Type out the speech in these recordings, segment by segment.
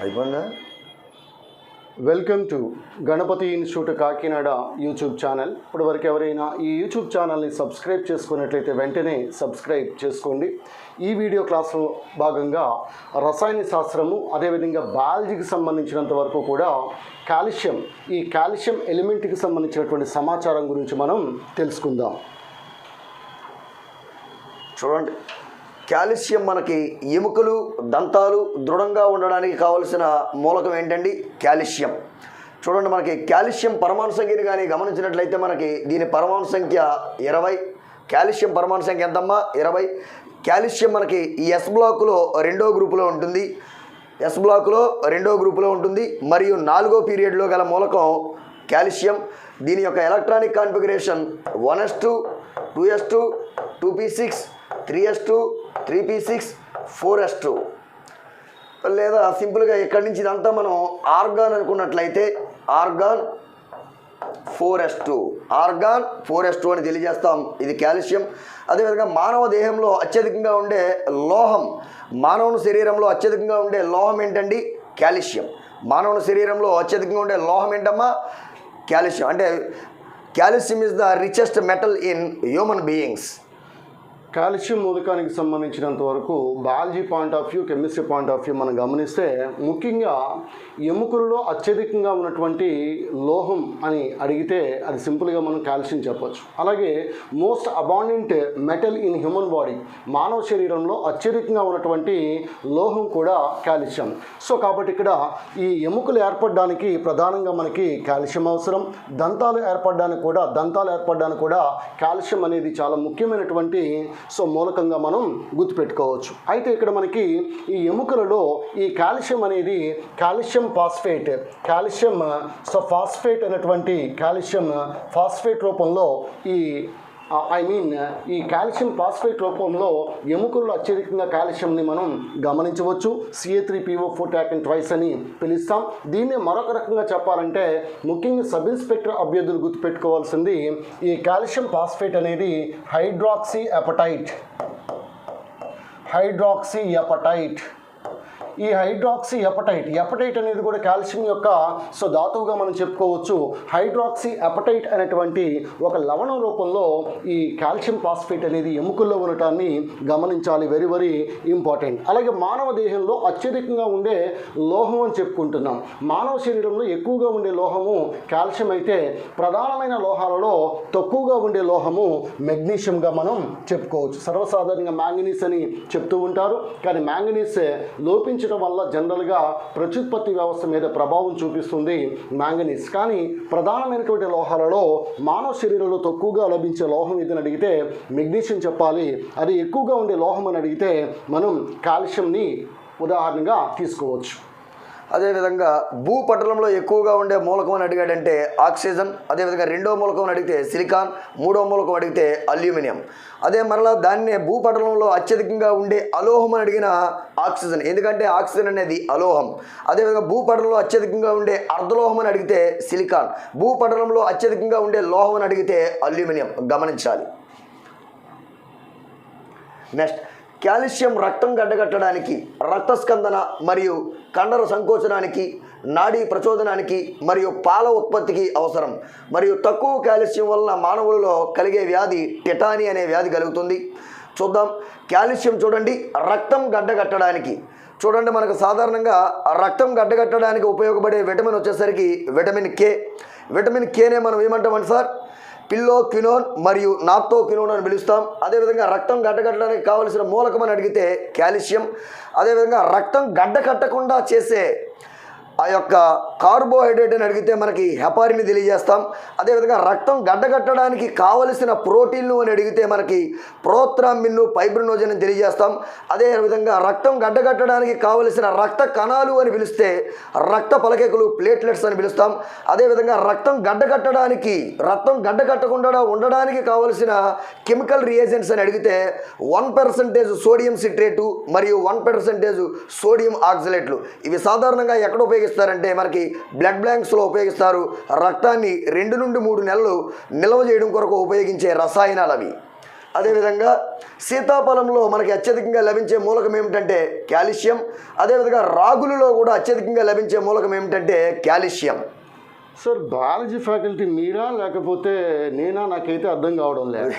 అయిపోయిందా? Welcome to Ganapathi institute Kakinada YouTube channel. ఇప్పటివరకు ఎవరైనా ఈ యూట్యూబ్ ఛానల్ని సబ్స్క్రైబ్ చేసుకున్నట్లయితే వెంటనే సబ్స్క్రైబ్ చేసుకోండి. ఈ వీడియో క్లాస్లో భాగంగా రసాయన శాస్త్రము అదేవిధంగా బయాలజీకి సంబంధించినంత వరకు కూడా కాల్షియం, ఈ కాల్షియం ఎలిమెంట్కి సంబంధించినటువంటి సమాచారం గురించి మనం తెలుసుకుందాం. చూడండి, కాల్షియం మనకి ఎముకలు దంతాలు దృఢంగా ఉండడానికి కావలసిన మూలకం ఏంటండి? కాల్షియం. చూడండి, మనకి కాల్షియం పరమాణు సంఖ్యని కానీ గమనించినట్లయితే మనకి దీని పరమాణు సంఖ్య 20. కాల్షియం పరమాణు సంఖ్య ఎంతమ్మా? 20. కాల్షియం మనకి ఈ ఎస్ బ్లాకులో రెండో గ్రూపులో ఉంటుంది. ఎస్ బ్లాకులో రెండో గ్రూపులో ఉంటుంది మరియు 4వ పీరియడ్లో గల మూలకం కాల్షియం. దీని యొక్క electronic configuration 1s2 2s2 2p6 3s2 3p6 4s2. లేదా సింపుల్గా ఇక్కడి నుంచి ఇదంతా మనం ఆర్గాన్ అనుకున్నట్లయితే ఆర్గాన్ 4s2 ఆర్గాన్ 4s2 అని తెలియజేస్తాం. ఇది కాల్షియం. అదేవిధంగా మానవ దేహంలో అత్యధికంగా ఉండే లోహం, మానవుని శరీరంలో అత్యధికంగా ఉండే లోహం ఏంటండి? కాల్షియం. మానవుని శరీరంలో అత్యధికంగా ఉండే లోహం ఏంటమ్మా? కాల్షియం. అంటే calcium is the richest metal in human beings. Calcium మూలకానికి సంబంధించినంత వరకు biology point of view, chemistry point of view మనం గమనిస్తే ముఖ్యంగా ఎముకలలో అత్యధికంగా ఉన్నటువంటి లోహం అని అడిగితే అది సింపుల్గా మనం కాల్షియం చెప్పొచ్చు. అలాగే most abundant metal in human body, మానవ శరీరంలో అత్యధికంగా ఉన్నటువంటి లోహం కూడా కాల్షియం. సో కాబట్టి ఇక్కడ ఈ ఎముకలు ఏర్పడడానికి ప్రధానంగా మనకి కాల్షియం అవసరం. దంతాలు ఏర్పడడానికి కూడా కాల్షియం అనేది చాలా ముఖ్యమైనటువంటి మూలకంగా మనం గుర్తుపెట్టుకోవచ్చు. అయితే ఇక్కడ మనకి ఈ ఎముకలలో ఈ కాల్షియం అనేది కాల్షియం ఫాస్ఫేట్, ఫాస్ఫేట్ అనేటువంటి కాల్షియం ఫాస్ఫేట్ రూపంలో ఈ కాల్షియం ఫాస్ఫేట్ రూపంలో ఎముకల్లో అత్యధికంగా కాల్షియంని మనం గమనించవచ్చు. Ca3PO4 టాకిన్ ట్వైస్ అని పిలుస్తాం. దీన్ని మరొక రకంగా చెప్పాలంటే ముఖ్యంగా సబ్ ఇన్స్పెక్టర్ అభ్యర్థులు గుర్తుపెట్టుకోవాల్సింది ఈ కాల్షియం ఫాస్ఫేట్ అనేది హైడ్రాక్సీ ఎపటైట్. ఈ హైడ్రాక్సీ ఎపటైట్ అనేది కూడా కాల్షియం యొక్క ధాతువుగా మనం చెప్పుకోవచ్చు. హైడ్రాక్సీ ఎపటైట్ అనేటువంటి ఒక లవణం రూపంలో ఈ కాల్షియం ఫాస్ఫేట్ అనేది ఎముకల్లో ఉండటాన్ని గమనించాలి. Very very important. అలాగే మానవ దేహంలో అత్యధికంగా ఉండే లోహం అని చెప్పుకుంటున్నాం. మానవ శరీరంలో ఎక్కువగా ఉండే లోహము కాల్షియం అయితే ప్రధానమైన లోహాలలో తక్కువగా ఉండే లోహము మెగ్నీషియంగా మనం చెప్పుకోవచ్చు. సర్వసాధారణంగా మ్యాంగనీస్ అని చెప్తూ ఉంటారు, కానీ మ్యాంగనీస్ లోపించడం వల్ల జనరల్గా ప్రత్యుత్పత్తి వ్యవస్థ మీద ప్రభావం చూపిస్తుంది మ్యాంగనీస్. కానీ ప్రధానమైనటువంటి లోహాలలో మానవ శరీరంలో తక్కువగా లభించే లోహం ఏదని అడిగితే మెగ్నీషియం చెప్పాలి. అది ఎక్కువగా ఉండే లోహం అని అడిగితే మనం కాల్షియంని ఉదాహరణగా తీసుకోవచ్చు. అదేవిధంగా భూపటలంలో ఎక్కువగా ఉండే మూలకం అని అడిగాడంటే ఆక్సిజన్. అదేవిధంగా రెండో మూలకం అని అడిగితే సిలికాన్, మూడో మూలకం అడిగితే అల్యూమినియం. అదే మరలా దాన్నే భూపటలంలో అత్యధికంగా ఉండే అలోహం అని అడిగిన ఆక్సిజన్, ఎందుకంటే ఆక్సిజన్ అనేది అలోహం. అదేవిధంగా భూపటలంలో అత్యధికంగా ఉండే అర్ధలోహం అని అడిగితే సిలికాన్, భూపటలంలో అత్యధికంగా ఉండే లోహం అని అడిగితే అల్యూమినియం. గమనించాలి. నెక్స్ట్, కాల్షియం రక్తం గడ్డగట్టడానికి, రక్తస్కందన మరియు కండర సంకోచనానికి, నాడీ ప్రచోదనానికి మరియు పాల ఉత్పత్తికి అవసరం. మరియు తక్కువ కాల్షియం వలన మానవులలో కలిగే వ్యాధి టెటానీ అనే వ్యాధి కలుగుతుంది. చూద్దాం. కాల్షియం చూడండి, రక్తం గడ్డగట్టడానికి. చూడండి, మనకు సాధారణంగా రక్తం గడ్డగట్టడానికి ఉపయోగపడే విటమిన్ వచ్చేసరికి విటమిన్ కే. విటమిన్ కేనే మనం ఏమంటామండి సార్? పిల్లోక్వినోన్ మరియు నాప్తోక్వినోన్ అని పిలుస్తాం. అదేవిధంగా రక్తం గడ్డకట్టడానికి కావలసిన మూలకం అని అడిగితే కాల్షియం. అదేవిధంగా రక్తం గడ్డ కట్టకుండా చేసే ఆ యొక్క కార్బోహైడ్రేట్ అని అడిగితే మనకి హెపారిన్ తెలియజేస్తాం. అదేవిధంగా రక్తం గడ్డగట్టడానికి కావలసిన ప్రోటీన్లు అని అడిగితే మనకి ప్రోత్రాంబిన్ను, ఫైబ్రినోజన్ అని తెలియజేస్తాం. అదేవిధంగా రక్తం గడ్డగట్టడానికి కావలసిన రక్త కణాలు అని పిలిస్తే రక్త పలకెకులు, ప్లేట్లెట్స్ అని పిలుస్తాం. అదేవిధంగా రక్తం గడ్డకట్టకుండా ఉండడానికి కావలసిన కెమికల్ రియేజెంట్స్ అని అడిగితే 1% సోడియం సిట్రేటు మరియు 1% సోడియం ఆక్సలేట్లు. ఇవి సాధారణంగా ఎక్కడ ఉపయోగిస్తారంటే మనకి బ్లడ్ బ్యాంక్స్లో ఉపయోగిస్తారు. రక్తాన్ని 2 నుండి 3 నెలలు నిల్వ చేయడం కొరకు ఉపయోగించే రసాయనాలు అవి. అదేవిధంగా సీతాఫలంలో మనకి అత్యధికంగా లభించే మూలకం ఏమిటంటే కాల్షియం. అదేవిధంగా రాగులలో కూడా అత్యధికంగా లభించే మూలకం ఏమిటంటే కాల్షియం. సార్ బయాలజీ ఫ్యాకల్టీ మీరా లేకపోతే నేనా, నాకైతే అర్థం కావడం లేదు.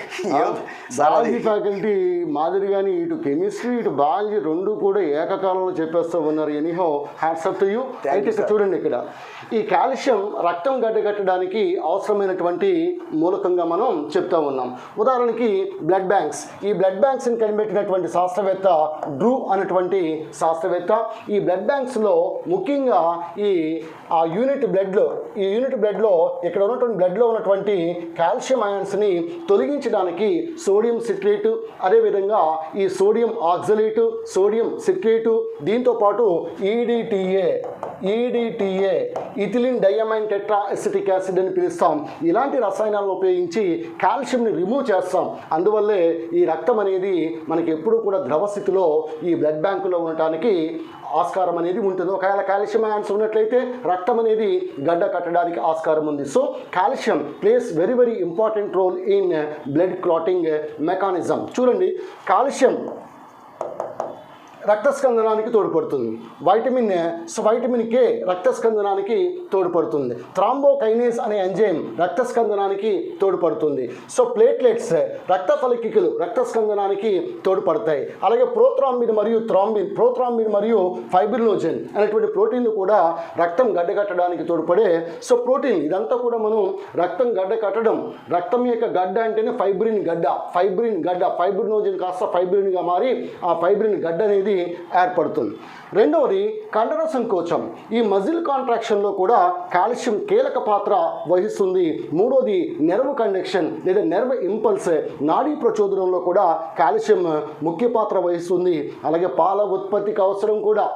బయాలజీ ఫ్యాకల్టీ మాదిరిగాని ఇటు కెమిస్ట్రీ ఇటు బయాలజీ రెండు కూడా ఏకకాలంలో చెప్పేస్తూ ఉన్నారు. Anyhow hats up to you. అయితే ఇక్కడ చూడండి, ఇక్కడ ఈ కాల్షియం రక్తం గడ్డకట్టడానికి అవసరమైనటువంటి మూలకంగా మనం చెప్తా ఉన్నాం. ఉదాహరణకి బ్లడ్ బ్యాంక్స్. ఈ బ్లడ్ బ్యాంక్స్ని కనిపెట్టినటువంటి శాస్త్రవేత్త డ్రూ అనేటువంటి శాస్త్రవేత్త ఈ బ్లడ్ బ్యాంక్స్లో ముఖ్యంగా ఈ యూనిట్ బ్లడ్లో ఇక్కడ ఉన్నటువంటి బ్లడ్లో ఉన్నటువంటి కాల్షియం అయాన్స్ని తొలగించడానికి సోడియం సిట్రేటు, అదేవిధంగా ఈ సోడియం ఆక్సలేటు, సోడియం సిట్రేటు, దీంతోపాటు EDTA ethylene diamine tetra acetic acid అని పిలుస్తాం. ఇలాంటి రసాయనాలను ఉపయోగించి కాల్షియంని రిమూవ్ చేస్తాం. అందువల్లే ఈ రక్తం అనేది మనకి ఎప్పుడూ కూడా ద్రవ స్థితిలో ఈ బ్లడ్ బ్యాంకులో ఉండటానికి ఆస్కారం అనేది ఉంటుంది. ఒకవేళ కాల్షియం అయాన్స్ ఉన్నట్లయితే రక్తం అనేది గడ్డ కట్టడానికి ఆస్కారం ఉంది. So calcium plays very very important role in blood clotting mechanism. చూడండి, కాల్షియం రక్తస్కందనానికి తోడ్పడుతుంది. వైటమిన్ కే రక్తస్కందనానికి తోడ్పడుతుంది. థ్రాంబోకైనేస్ అనే ఎంజైమ్ రక్తస్కందనానికి తోడ్పడుతుంది. సో ప్లేట్లెట్స్ రక్త ఫలికికలు రక్తస్కందనానికి తోడ్పడతాయి. అలాగే ప్రోథ్రాంబిన్ మరియు ఫైబ్రినోజెన్ అనేటువంటి ప్రోటీన్లు కూడా రక్తం గడ్డకట్టడానికి తోడ్పడే సో ప్రోటీన్. ఇదంతా కూడా మనం రక్తం గడ్డ కట్టడం, రక్తం యొక్క గడ్డ అంటేనే ఫైబ్రిన్ గడ్డ, ఫైబ్రినోజెన్ కాస్త ఫైబ్రిన్గా మారి ఆ ఫైబ్రిన్ గడ్డ అనేది ఏర్పడుతుంది. రెండవది కండర సంకోచం. ఈ మజిల్ కాంట్రాక్షన్లో కూడా కాల్షియం కీలక పాత్ర వహిస్తుంది. మూడోది నెర్వ్ కండక్షన్ లేదా నెర్వ్ ఇంపల్స్, నాడీ ప్రచోదనంలో కూడా కాల్షియం ముఖ్య పాత్ర వహిస్తుంది. అలాగే పాల ఉత్పత్తికి అవసరం కూడా.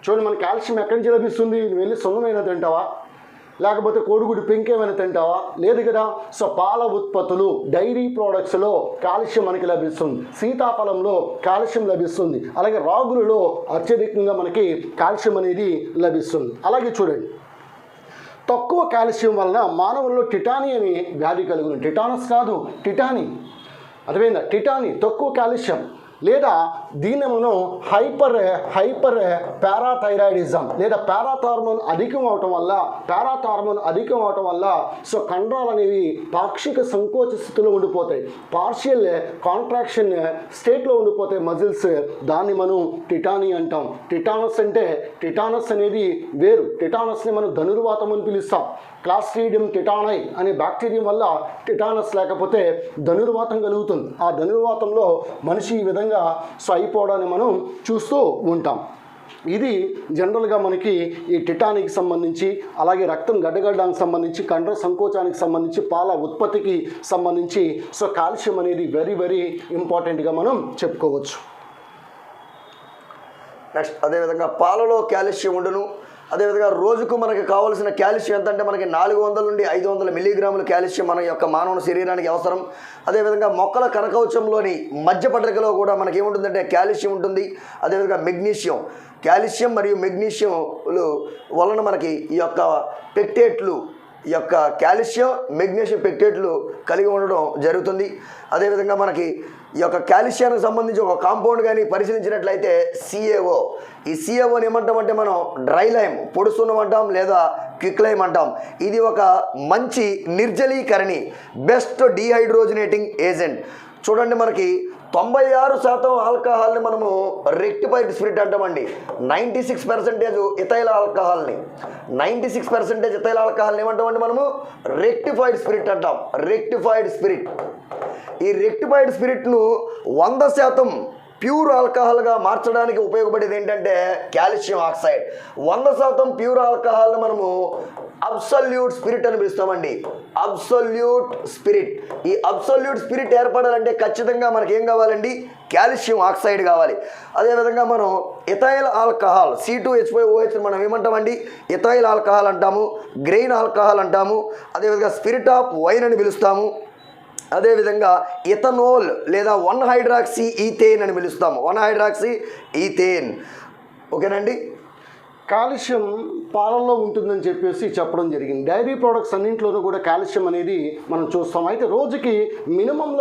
చూడండి, మన కాల్షియం ఎక్కడి నుంచి లభిస్తుంది? నువ్వు వెళ్ళి సొన్నమైన తింటావా, లేకపోతే కోడిగుడ్డు పెంకేమైనా తింటావా? లేదు కదా. సో పాల ఉత్పత్తులు, డైరీ ప్రోడక్ట్స్లో కాల్షియం మనకి లభిస్తుంది. సీతాఫలంలో కాల్షియం లభిస్తుంది. అలాగే రాగులలో అత్యధికంగా మనకి కాల్షియం అనేది లభిస్తుంది. అలాగే చూడండి, తక్కువ కాల్షియం వలన మానవుల్లో టిటానీ అనే వ్యాధి కలుగుతుంది. టిటానస్ కాదు, టిటానీ. అర్థమైందా? టిటానీ, తక్కువ కాల్షియం. లేదా దీన్ని మనం హైపర్ పారాథైరాయిడిజం లేదా పారాథార్మోన్ అధికం అవటం వల్ల సో కండరాలు అనేవి పాక్షిక సంకోచ స్థితిలో ఉండిపోతాయి, పార్షియల్ కాంట్రాక్షన్ స్టేట్లో ఉండిపోతాయి మజిల్స్. దాన్ని మనం టిటానీ అంటాం. టిటానస్ అనేది వేరు. టిటానస్ని మనం ధనుర్వాతం అని పిలుస్తాం. క్లాస్ట్రీడియం టిటానై అనే బ్యాక్టీరియం వల్ల టిటానస్ లేకపోతే ధనుర్వాతం కలుగుతుంది. ఆ ధనుర్వాతంలో మనిషి ఈ విధంగా సో అయిపోవడాన్ని మనం చూస్తూ ఉంటాం. ఇది జనరల్గా మనకి ఈ టిటానికి సంబంధించి, అలాగే రక్తం గడ్డగడ్డానికి సంబంధించి, కండర సంకోచానికి సంబంధించి, పాల ఉత్పత్తికి సంబంధించి సో కాల్షియం అనేది వెరీ వెరీ ఇంపార్టెంట్గా మనం చెప్పుకోవచ్చు. నెక్స్ట్ అదేవిధంగా పాలలో కాల్షియం ఉండును. అదేవిధంగా రోజుకు మనకి కావాల్సిన కాల్షియం ఎంత అంటే మనకి 400 నుండి 500 మిల్లీగ్రాముల కాల్షియం మన యొక్క మానవ శరీరానికి అవసరం. అదేవిధంగా మొక్కల కనకవచంలోని మధ్య పట్టికలో కూడా మనకి ఏముంటుందంటే కాల్షియం ఉంటుంది. అదేవిధంగా మెగ్నీషియం, కాల్షియం మరియు మెగ్నీషియంలు వలన మనకి ఈ యొక్క పెక్టేట్లు, ఈ యొక్క కాల్షియం మెగ్నీషియం పెక్టేట్లు కలిగి ఉండడం జరుగుతుంది. అదేవిధంగా మనకి ఈ యొక్క కాల్షియానికి సంబంధించి ఒక కాంపౌండ్ కానీ పరిశీలించినట్లయితే CaO. ఈ CaOని ఏమంటామంటే మనం డ్రై లైమ్, పొడి సున్నం అంటాం, లేదా క్విక్ లైమ్ అంటాం. ఇది ఒక మంచి నిర్జలీకరణి, బెస్ట్ డీహైడ్రోజనేటింగ్ ఏజెంట్. చూడండి, మనకి 96% ఆల్కహాల్ని మనము రెక్టిఫైడ్ స్పిరిట్ అంటామండి. 96% ఇథైల్ ఆల్కహాల్ని 96% ఇథైల్ ఆల్కహాల్ని ఏమంటామండి మనము? రెక్టిఫైడ్ స్పిరిట్ అంటాం. Rectified spirit. ఈ రెక్టిఫైడ్ స్పిరిట్ను 100% ప్యూర్ ఆల్కహాల్గా మార్చడానికి ఉపయోగపడేది ఏంటంటే కాల్షియం ఆక్సైడ్. 100% ప్యూర్ ఆల్కహాల్ని మనము అబ్సల్యూట్ స్పిరిట్ అని పిలుస్తామండి. Absolute spirit. ఈ అబ్సల్యూట్ స్పిరిట్ ఏర్పడాలంటే ఖచ్చితంగా మనకి ఏం కావాలండి? కాల్షియం ఆక్సైడ్ కావాలి. అదేవిధంగా మనం ఇథైల్ ఆల్కహాల్ C2H5OH మనం ఏమంటామండి? ఇథైల్ ఆల్కహాల్ అంటాము, గ్రెయిన్ ఆల్కహాల్ అంటాము. అదేవిధంగా స్పిరిట్ ఆఫ్ వైన్ అని పిలుస్తాము. అదేవిధంగా ఇథనోల్ లేదా 1-హైడ్రాక్సీ ఈథేన్ అని పిలుస్తాము. 1-హైడ్రాక్సీ ఈథేన్. ఓకేనండి. కాల్షియం పాలల్లో ఉంటుందని చెప్పేసి చెప్పడం జరిగింది. డైరీ ప్రోడక్ట్స్ అన్నింటిలోనూ కూడా కాల్షియం అనేది మనం చూస్తాం. అయితే రోజుకి మినిమం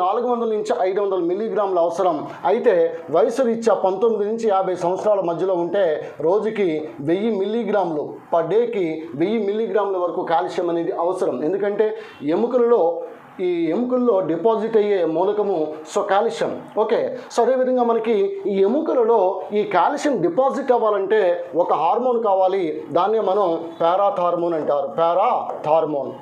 400 నుంచి 500 మిల్లీగ్రాములు అవసరం. అయితే వయసు రీత్యా 19 నుంచి 50 సంవత్సరాల మధ్యలో ఉంటే రోజుకి 1000 మిల్లీగ్రాములు పర్ డేకి 1000 మిల్లీగ్రాముల వరకు కాల్షియం అనేది అవసరం. ఎందుకంటే ఎముకల్లో డిపాజిట్ అయ్యే మూలకము కాల్షియం. ఓకే, సో అదేవిధంగా మనకి ఈ ఎముకలలో ఈ కాల్షియం డిపాజిట్ అవ్వాలంటే ఒక హార్మోన్ కావాలి. దాన్నే మనం పారాథార్మోన్ అంటారు, పారాథార్మోన్.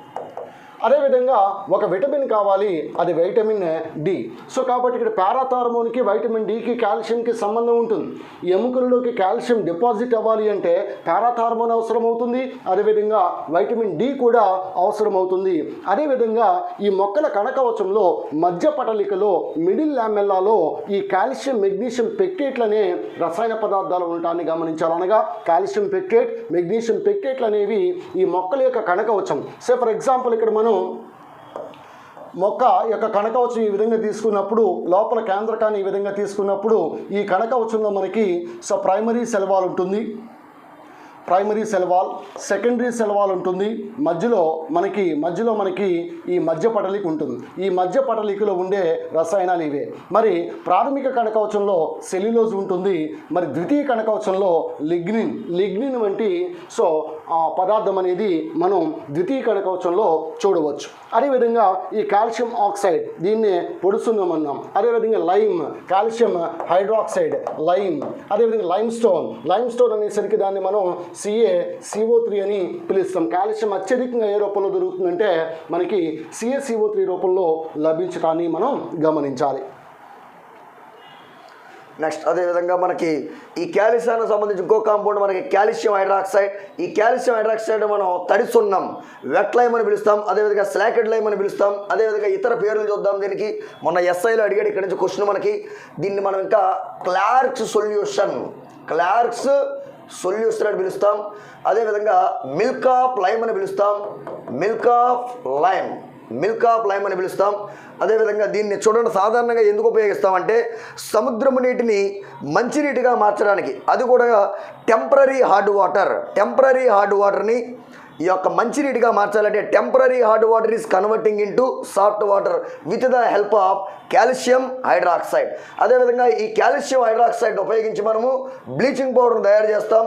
అదేవిధంగా ఒక విటమిన్ కావాలి, అది వైటమిన్ డి. సో కాబట్టి ఇక్కడ పారాథార్మోన్కి వైటమిన్ డికి కాల్షియంకి సంబంధం ఉంటుంది. ఎముకలలోకి కాల్షియం డిపాజిట్ అవ్వాలి అంటే పారాథార్మోన్ అవసరం అవుతుంది, అదేవిధంగా వైటమిన్ డి కూడా అవసరం అవుతుంది. అదేవిధంగా ఈ మొక్కల కణకవచంలో మధ్య పటలికలో మిడిల్ లామెల్లాలో ఈ కాల్షియం మెగ్నీషియం పెక్టేట్లు అనే రసాయన పదార్థాలు ఉండటాన్ని గమనించాలి. అనగా కాల్షియం పెక్టేట్, మెగ్నీషియం పెక్టేట్లు అనేవి ఈ మొక్కల యొక్క కణకవచం. ఫర్ ఎగ్జాంపుల్ ఇక్కడ మనం మొక్క యొక్క కణకవచం ఈ విధంగా తీసుకున్నప్పుడు, లోపల కేంద్రకాన్ని ఈ విధంగా తీసుకున్నప్పుడు ఈ కణకవచంలో మనకి ప్రైమరీ సెల్ వాల్ ఉంటుంది, primary cell wall, secondary cell wall ఉంటుంది, మధ్యలో మనకి ఈ మధ్య పటలిక ఉంటుంది. ఈ మధ్య పటలికలో ఉండే రసాయనాలు ఇవే. మరి ప్రాథమిక కణకవచంలో సెల్యులోజ్ ఉంటుంది, మరి ద్వితీయ కణకవచంలో లిగ్నిన్ వంటి పదార్థం అనేది మనం ద్వితీయ కణకవచంలో చూడవచ్చు. అదేవిధంగా ఈ కాల్షియం ఆక్సైడ్, దీన్ని పొడుసున్నం అన్నాం. అదేవిధంగా లైమ్, కాల్షియం హైడ్రాక్సైడ్, లైమ్. అదేవిధంగా లైమ్ స్టోన్ అనేసరికి దాన్ని మనం CaCO3 అని పిలుస్తాం. కాల్షియం అత్యధికంగా ఏ రూపంలో దొరుకుతుందంటే మనకి CaCO3 రూపంలో లభించడాన్ని మనం గమనించాలి. నెక్స్ట్ అదేవిధంగా మనకి ఈ కాల్షియానికి సంబంధించి ఇంకో కాంపౌండ్ మనకి కాల్షియం హైడ్రాక్సైడ్. ఈ కాల్షియం హైడ్రాక్సైడ్ మనం తడిసున్నం, వెట్ లైమ్ అని పిలుస్తాం, అదేవిధంగా స్లాకెడ్ లైమ్ అని పిలుస్తాం. అదేవిధంగా ఇతర పేర్లు చూద్దాం దీనికి. మొన్న ఎస్ఐలో అడిగాడు ఇక్కడ నుంచి క్వశ్చన్ మనకి. దీన్ని మనం ఇంకా క్లార్క్స్ సొల్యూషన్ అని పిలుస్తాం. అదేవిధంగా మిల్క్ ఆఫ్ లైమ్ అని పిలుస్తాం, మిల్క్ ఆఫ్ లైమ్ అని పిలుస్తాం. అదేవిధంగా దీన్ని చూడండి, సాధారణంగా ఎందుకు ఉపయోగిస్తామంటే సముద్రపు నీటిని మంచినీటిగా మార్చడానికి. అది కూడా టెంపరరీ హార్డ్ వాటర్ని ఈ యొక్క మంచినీటిగా మార్చాలంటే temporary hard water is converting into soft water with the help of calcium hydroxide. అదేవిధంగా ఈ కాల్షియం హైడ్రాక్సైడ్ ఉపయోగించి మనము బ్లీచింగ్ పౌడర్ను తయారు చేస్తాం.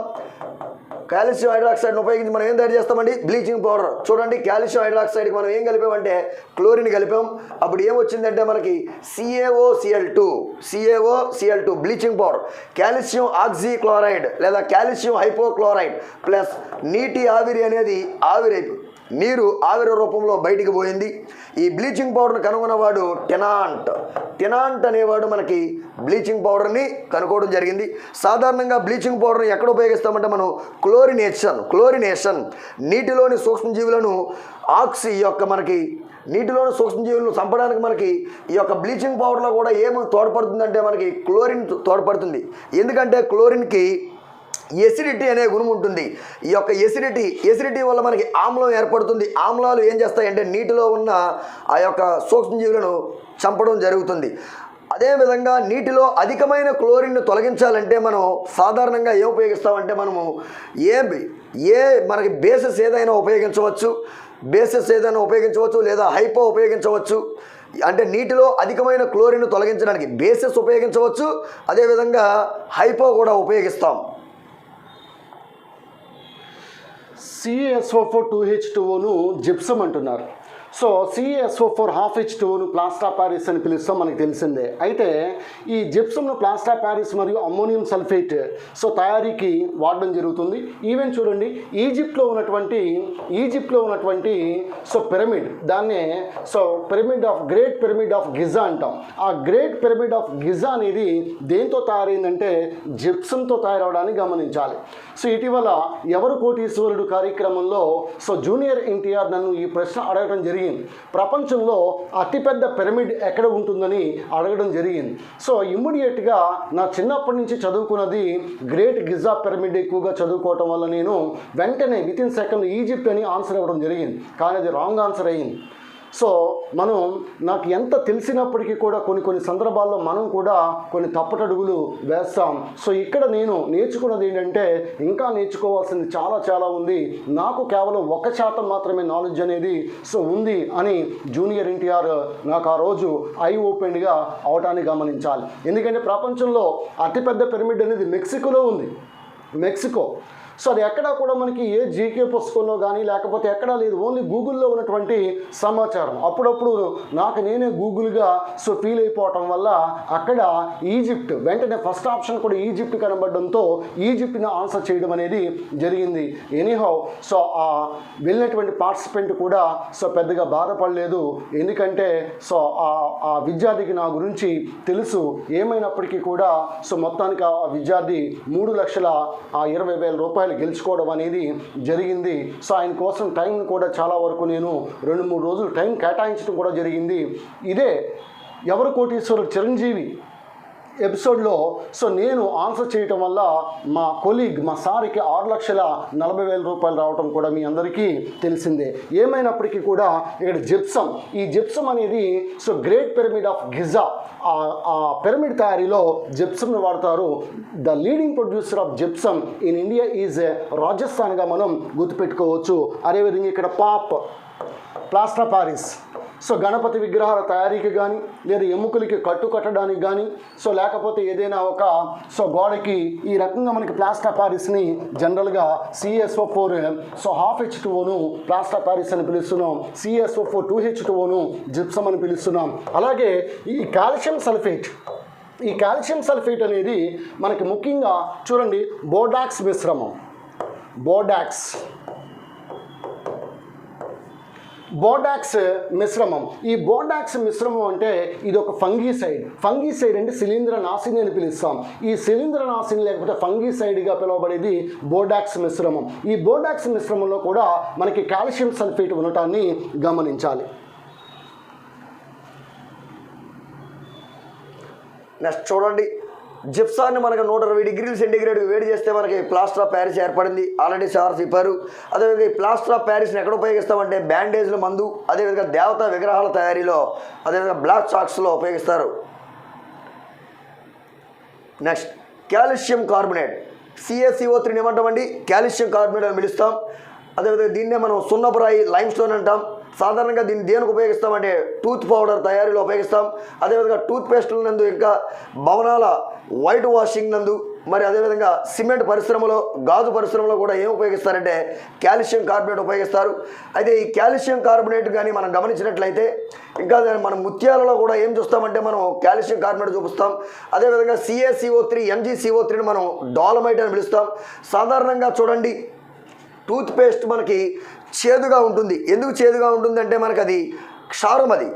కాల్షియం హైడ్రాక్సైడ్ని ఉపయోగించి మనం ఏం తయారు చేస్తామండి? Bleaching powder. చూడండి, కాల్షియం హైడ్రాక్సైడ్కి మనం ఏం కలిపామంటే క్లోరిన్ కలిపాం. అప్పుడు ఏమొచ్చిందంటే మనకి CaOCl2 bleaching powder. Calcium oxychloride లేదా కాల్షియం హైపోక్లోరైడ్ ప్లస్ నీటి ఆవిరి అనేది నీరు ఆవిరి రూపంలో బయటికి పోయింది. ఈ బ్లీచింగ్ పౌడర్ని కనుగొన్నవాడు టెనాంట్ అనేవాడు మనకి బ్లీచింగ్ పౌడర్ని కనుక్కోవడం జరిగింది. సాధారణంగా బ్లీచింగ్ పౌడర్ని ఎక్కడ ఉపయోగిస్తామంటే మనం క్లోరినేషన్ నీటిలోని సూక్ష్మజీవులను నీటిలోని సూక్ష్మజీవులను చంపడానికి మనకి ఈ యొక్క బ్లీచింగ్ పౌడర్లో కూడా ఏమి తోడ్పడుతుందంటే మనకి క్లోరిన్ తోడ్పడుతుంది. ఎందుకంటే క్లోరిన్కి ఎసిడిటీ అనే గుణం ఉంటుంది. ఈ యొక్క ఎసిడిటీ వల్ల మనకి ఆమ్లం ఏర్పడుతుంది. ఆమ్లాలు ఏం చేస్తాయంటే నీటిలో ఉన్న ఆ యొక్క సూక్ష్మజీవులను చంపడం జరుగుతుంది. అదేవిధంగా నీటిలో అధికమైన క్లోరిన్ను తొలగించాలంటే మనం సాధారణంగా ఏం ఉపయోగిస్తామంటే మనము మనకి బేసెస్ ఏదైనా ఉపయోగించవచ్చు లేదా హైపో ఉపయోగించవచ్చు. అంటే నీటిలో అధికమైన క్లోరిన్ను తొలగించడానికి బేసెస్ ఉపయోగించవచ్చు, అదేవిధంగా హైపో కూడా ఉపయోగిస్తాం. CaSO4 జిప్సమ్ అంటున్నారు. CaSO4 ప్లాస్టర్ ఆఫ్ ప్యారిస్ అని పిలుస్తాం, మనకి తెలిసిందే. అయితే ఈ జిప్సమ్ను ప్లాస్టర్ ఆఫ్ ప్యారిస్ మరియు అమ్మోనియం సల్ఫేట్ తయారీకి వాడడం జరుగుతుంది. ఈవెన్ చూడండి, ఈజిప్ట్లో ఉన్నటువంటి పిరమిడ్, దాన్నే గ్రేట్ పిరమిడ్ ఆఫ్ గిజా అంటాం. ఆ గ్రేట్ పిరమిడ్ ఆఫ్ గిజా అనేది దేంతో తయారైందంటే జిప్సమ్తో తయారవడాన్ని గమనించాలి. ఇటీవల ఎవరు కోటీశ్వరుడు కార్యక్రమంలో జూనియర్ ఎన్టీఆర్ నన్ను ఈ ప్రశ్న అడగడం జరిగింది. ప్రపంచంలో అతిపెద్ద పిరమిడ్ ఎక్కడ ఉంటుందని అడగడం జరిగింది. ఇమ్మీడియట్గా నా చిన్నప్పటి నుంచి చదువుకున్నది గ్రేట్ గిజా పిరమిడ్ ఎక్కువగా చదువుకోవటం వల్ల నేను వెంటనే వితిన్ సెకండ్ ఈజిప్ట్ అని ఆన్సర్ ఇవ్వడం జరిగింది. కానీ అది రాంగ్ ఆన్సర్ అయ్యింది. సో మనం నాకు ఎంత తెలిసినప్పటికీ కూడా కొన్ని సందర్భాల్లో మనం కూడా కొన్ని తప్పటడుగులు వేస్తాం. సో ఇక్కడ నేను నేర్చుకున్నది ఏంటంటే ఇంకా నేర్చుకోవాల్సింది చాలా ఉంది. నాకు కేవలం 1% మాత్రమే నాలెడ్జ్ అనేది సో ఉంది అని జూనియర్ ఎన్టీఆర్ నాకు ఆ రోజు ఐ ఓపెన్గా అవటాన్ని గమనించాలి. ఎందుకంటే ప్రపంచంలో అతిపెద్ద పిరమిడ్ అనేది మెక్సికోలో ఉంది. మెక్సికో. సో అది ఎక్కడా కూడా మనకి ఏ జీకే పుస్తకంలో కానీ లేకపోతే ఎక్కడా లేదు. ఓన్లీ గూగుల్లో ఉన్నటువంటి సమాచారం. అప్పుడప్పుడు నాకు నేనే గూగుల్గా సో ఫీల్ అయిపోవటం వల్ల అక్కడ ఈజిప్ట్ వెంటనే ఫస్ట్ ఆప్షన్ కూడా ఈజిప్ట్ కనబడడంతో ఈజిప్ట్ని ఆన్సర్ చేయడం అనేది జరిగింది. ఎనీహౌ సో ఆ వెళ్ళినటువంటి పార్టిసిపెంట్ కూడా సో పెద్దగా బాధపడలేదు. ఎందుకంటే సో ఆ విద్యార్థికి నా గురించి తెలుసు. ఏమైనప్పటికీ కూడా సో మొత్తానికి ఆ విద్యార్థి 3,20,000 రూపాయలు గెలుచుకోవడం అనేది జరిగింది. సో ఆయన కోసం టైం కూడా చాలా వరకు నేను 2-3 రోజులు టైం కేటాయించడం కూడా జరిగింది. ఇదే ఎవరు కోటీశ్వరుడు చిరంజీవి ఎపిసోడ్లో సో నేను ఆన్సర్ చేయటం వల్ల మా కొలీగ్ మా సార్కి 6,40,000 రూపాయలు రావటం కూడా మీ అందరికీ తెలిసిందే. ఏమైనప్పటికీ కూడా ఇక్కడ జిప్సమ్, ఈ జిప్సమ్ అనేది so great pyramid of Giza, ఆ పిరమిడ్ తయారీలో జిప్సమ్ని వాడతారు. The leading producer of gypsum in India is రాజస్థాన్గా మనం గుర్తుపెట్టుకోవచ్చు. అదేవిధంగా ఇక్కడ plaster of Paris so Ganapati విగ్రహాల తయారీకి కానీ లేదా ఎముకలకి కట్టడానికి కానీ సో లేకపోతే ఏదైనా ఒక సో గోడకి ఈ రకంగా మనకి ప్లాస్టర్ ఆఫ్ పారిస్ని జనరల్గా CSO4 సో H2Oను ప్లాస్టర్ ఆఫ్ పారిస్ అని పిలుస్తున్నాం. CSO4 2H2Oను జిప్సమ్ అని పిలుస్తున్నాం. అలాగే ఈ కాల్షియం సల్ఫేట్ అనేది మనకి ముఖ్యంగా చూడండి బోర్డాక్స్ మిశ్రమం. బోర్డాక్స్ మిశ్రమం. ఈ బోర్డాక్స్ మిశ్రమం అంటే ఇది ఒక ఫంగీసైడ్ అంటే శిలీంద్రనాశిని అని పిలుస్తాం. ఈ శిలీంద్రనాశిని లేకపోతే ఫంగీసైడ్గా పిలువబడేది బోర్డాక్స్ మిశ్రమం. ఈ బోర్డాక్స్ మిశ్రమంలో కూడా మనకి కాల్షియం సల్ఫేట్ ఉండటాన్ని గమనించాలి. నెక్స్ట్ చూడండి, జిప్సాన్ని మనకు 120 డిగ్రీల సెంటీగ్రేడ్ వేడి చేస్తే మనకి ప్లాస్టర్ ఆఫ్ ప్యారిస్ ఏర్పడింది. ఆల్రెడీ సార్ చెప్పారు. అదేవిధంగా ఈ ప్లాస్టర్ ఆఫ్ ప్యారిస్ని ఎక్కడ ఉపయోగిస్తామంటే బ్యాండేజ్ల మందు, అదేవిధంగా దేవతా విగ్రహాల తయారీలో, అదేవిధంగా బ్లాక్ చాక్స్లో ఉపయోగిస్తారు. నెక్స్ట్ కాల్షియం కార్బోనేట్, CaCO3 ఏమంటామండి? కాల్షియం కార్బోనేట్ అని పిలుస్తాం. అదేవిధంగా దీన్నే మనం సున్నపురాయి లైమ్స్టోన్ అంటాం. సాధారణంగా దీన్ని దేనికి ఉపయోగిస్తామంటే టూత్ పౌడర్ తయారీలో ఉపయోగిస్తాం. అదేవిధంగా టూత్ పేస్టుల నందు, ఇంకా భవనాల వైట్ వాషింగ్ నందు, మరి అదేవిధంగా సిమెంట్ పరిశ్రమలో, గాజు పరిశ్రమలో కూడా ఏం ఉపయోగిస్తారంటే కాల్షియం కార్బోనేట్ ఉపయోగిస్తారు. అయితే ఈ కాల్షియం కార్బోనేట్ కానీ మనం గమనించినట్లయితే ఇంకా మనం ముత్యాలలో కూడా ఏం చూస్తామంటే మనం కాల్షియం కార్బోనేట్ చూపిస్తాం. అదేవిధంగా CaCO3 MgCO3ని మనం డాలమైట్ అని పిలుస్తాం. సాధారణంగా చూడండి టూత్ పేస్ట్ మనకి చేదుగా ఉంటుంది. ఎందుకు చేదుగా ఉంటుందంటే మనకు అది క్షారం. అది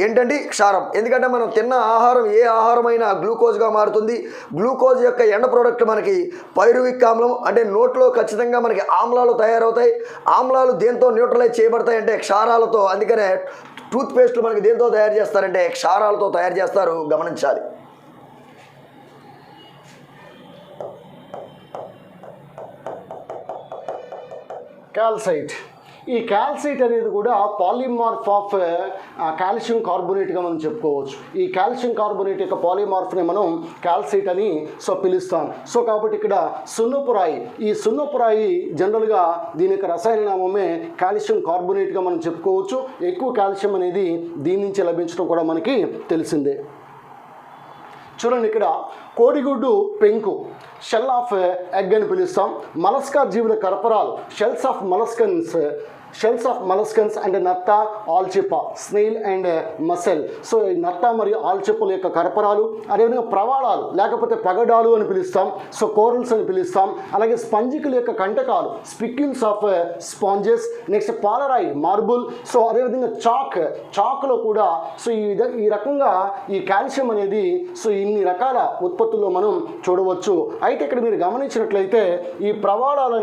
ఏంటంటే క్షారం. ఎందుకంటే మనం తిన్న ఆహారం ఏ ఆహారమైనా గ్లూకోజ్గా మారుతుంది. గ్లూకోజ్ యొక్క ఎండ ప్రోడక్ట్ మనకి పైరువిక్ ఆమ్లం, అంటే నోట్లో ఖచ్చితంగా మనకి ఆమ్లాలు తయారవుతాయి. ఆమ్లాలు దేంతో న్యూట్రలైజ్ చేయబడతాయి అంటే క్షారాలతో. అందుకనే టూత్ పేస్ట్లు మనకి దేంతో తయారు చేస్తారంటే క్షారాలతో తయారు చేస్తారు, గమనించాలి. క్యాల్సైట్. ఈ క్యాల్సైట్ అనేది కూడా పాలిమార్ఫ్ ఆఫ్ కాల్షియం కార్బోనేట్గా మనం చెప్పుకోవచ్చు. ఈ కాల్షియం కార్బోనేట్ యొక్క పాలిమార్ఫ్ని మనం క్యాల్సైట్ అని సో పిలుస్తాం. సో కాబట్టి ఇక్కడ సున్నపురాయి, ఈ సున్నపురాయి జనరల్గా దీని యొక్క రసాయన నామమే కాల్షియం కార్బోనేట్గా మనం చెప్పుకోవచ్చు. ఎక్కువ కాల్షియం అనేది దీని నుంచి లభించడం కూడా మనకి తెలిసిందే. చూడండి ఇక్కడ కోడిగుడ్డు పెంకు, షెల్ ఆఫ్ ఎగ్ అని పిలుస్తాం. మలస్కార్ జీవుల కరపరాలు, షెల్స్ ఆఫ్ మలస్కన్స్ అండ్ నత్త, ఆల్చిప్ప, స్నేల్ అండ్ మసెల్. సో ఈ నత్త మరియు ఆల్చిప్పల యొక్క కరపరాలు, అదేవిధంగా ప్రవాళాలు లేకపోతే పగడాలు అని పిలుస్తాం. సో కోరల్స్ అని పిలుస్తాం. అలాగే స్పంజికుల యొక్క కంటకాలు, స్పిక్యూల్స్ ఆఫ్ స్పాంజెస్. నెక్స్ట్ పాలరాయి, మార్బుల్. సో అదేవిధంగా చాక్లో కూడా సో ఈ రకంగా ఈ కాల్షియం అనేది సో ఇన్ని రకాల ఉత్పత్తుల్లో మనం చూడవచ్చు. అయితే ఇక్కడ మీరు గమనించినట్లయితే ఈ ప్రవాళాలు